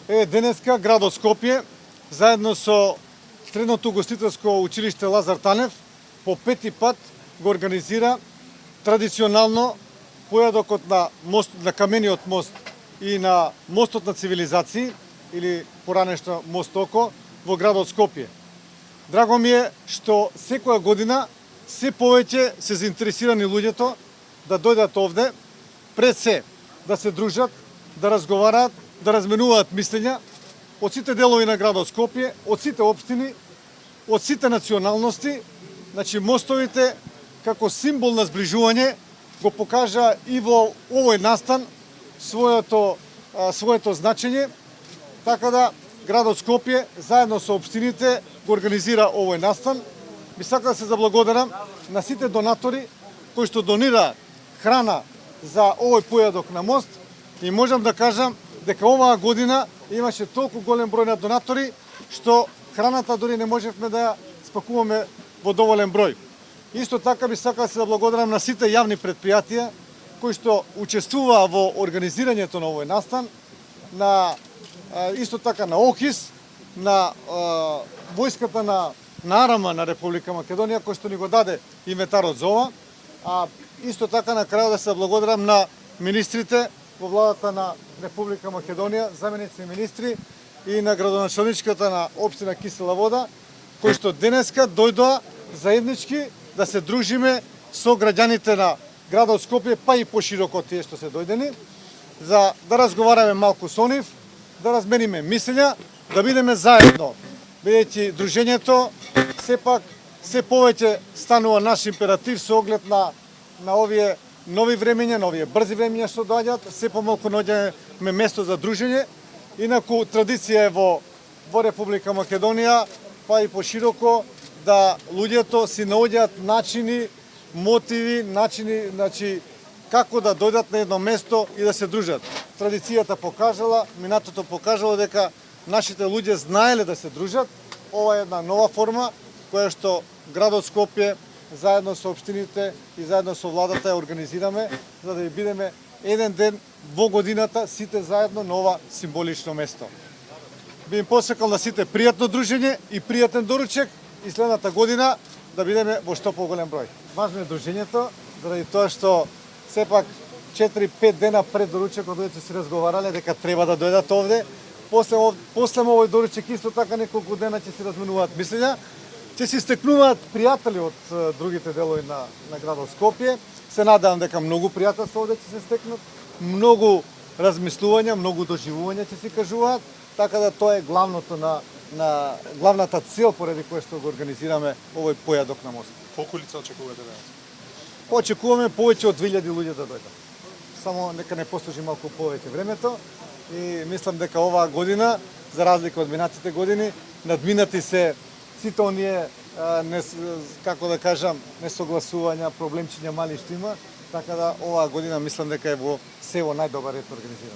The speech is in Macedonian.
Денеска градот Скопје, заедно со Средното угостителско училиште Лазар Танев, по пети пат го организира традиционално појадокот на мост, на камениот мост и на мостот на цивилизации, или поранешно мост Око, во градот Скопје. Драго ми е што секоја година се повеќе се заинтересирани луѓето да дојдат овде, пред се да се дружат, да разговараат, да разменуваат мислења од сите делови на градот Скопје, од сите општини, од сите националности. Значи, мостовите како символ на зближување го покажа и во овој настан своето значење, така да градот Скопје заедно со општините го организира овој настан. Би сакал да се заблагодарам на сите донатори кои што донира храна за овој појадок на мост, и можам да кажам дека оваа година имаше толку голем број на донатори што храната дори не можевме да ја спакуваме во доволен број. Исто така би сакал да се заблагодарам на сите јавни предпријатија кои што учествуваа во организирањето на овој настан, исто така на ОХИС, на војската на Арама на Република Македонија, кој што ни го даде инвентарот за ова, а исто така на крајот да се благодарам на министрите во владата на Република Македонија, заменици министри, и на градоначалничката на општина Кисела Вода, кои што денеска дојдоа заеднички да се дружиме со граѓаните на градот Скопје, па и пошироко тие што се дојдени, за да разговараме малку со нив, да размениме мислења, да бидеме заедно, бидејќи дружењето сепак се повеќе станува наш императив со оглед на овие нови времења, на овие брзи времења што доаѓаат, се помалку наоѓаме место за дружење. Инаку традиција е во Република Македонија, па и пошироко, да луѓето си наоѓаат начини, мотиви, значи како да дојдат на едно место и да се дружат. Традицијата покажала, минатото покажало дека нашите луѓе знаеле да се дружат. Ова е една нова форма која што градот Скопје заедно со општините и заедно со владата ја организираме, за да бидеме еден ден во годината сите заедно на ова символично место. Би им посакал на сите пријатно дружење и пријатен доручек, и следната година да бидеме во што поголем број. Важно е дружењето, заради тоа што сепак 4-5 дена пред доручекот луѓето си разговарале дека треба да дојдат овде. После овој доручек исто така неколку дена ќе си разменуваат мислења, ќе си стекнуваат пријатели од другите делови на градот Скопје. Се надевам дека многу пријателства овде ќе се стекнат, многу размислувања, многу доживувања ќе се кажуваат, така да тоа е главната цел поради која што го организираме овој појадок на мост. Колку лица очекувате да јас? Очекуваме повеќе од 2000 луѓе да дојдат. Само нека не послужи малку повеќе времето, и мислам дека оваа година, за разлика од минатите години, надминати се сите оние, како да кажам, несогласувања, проблемчиња мали што има, така да оваа година мислам дека е во најдобар ред организирано.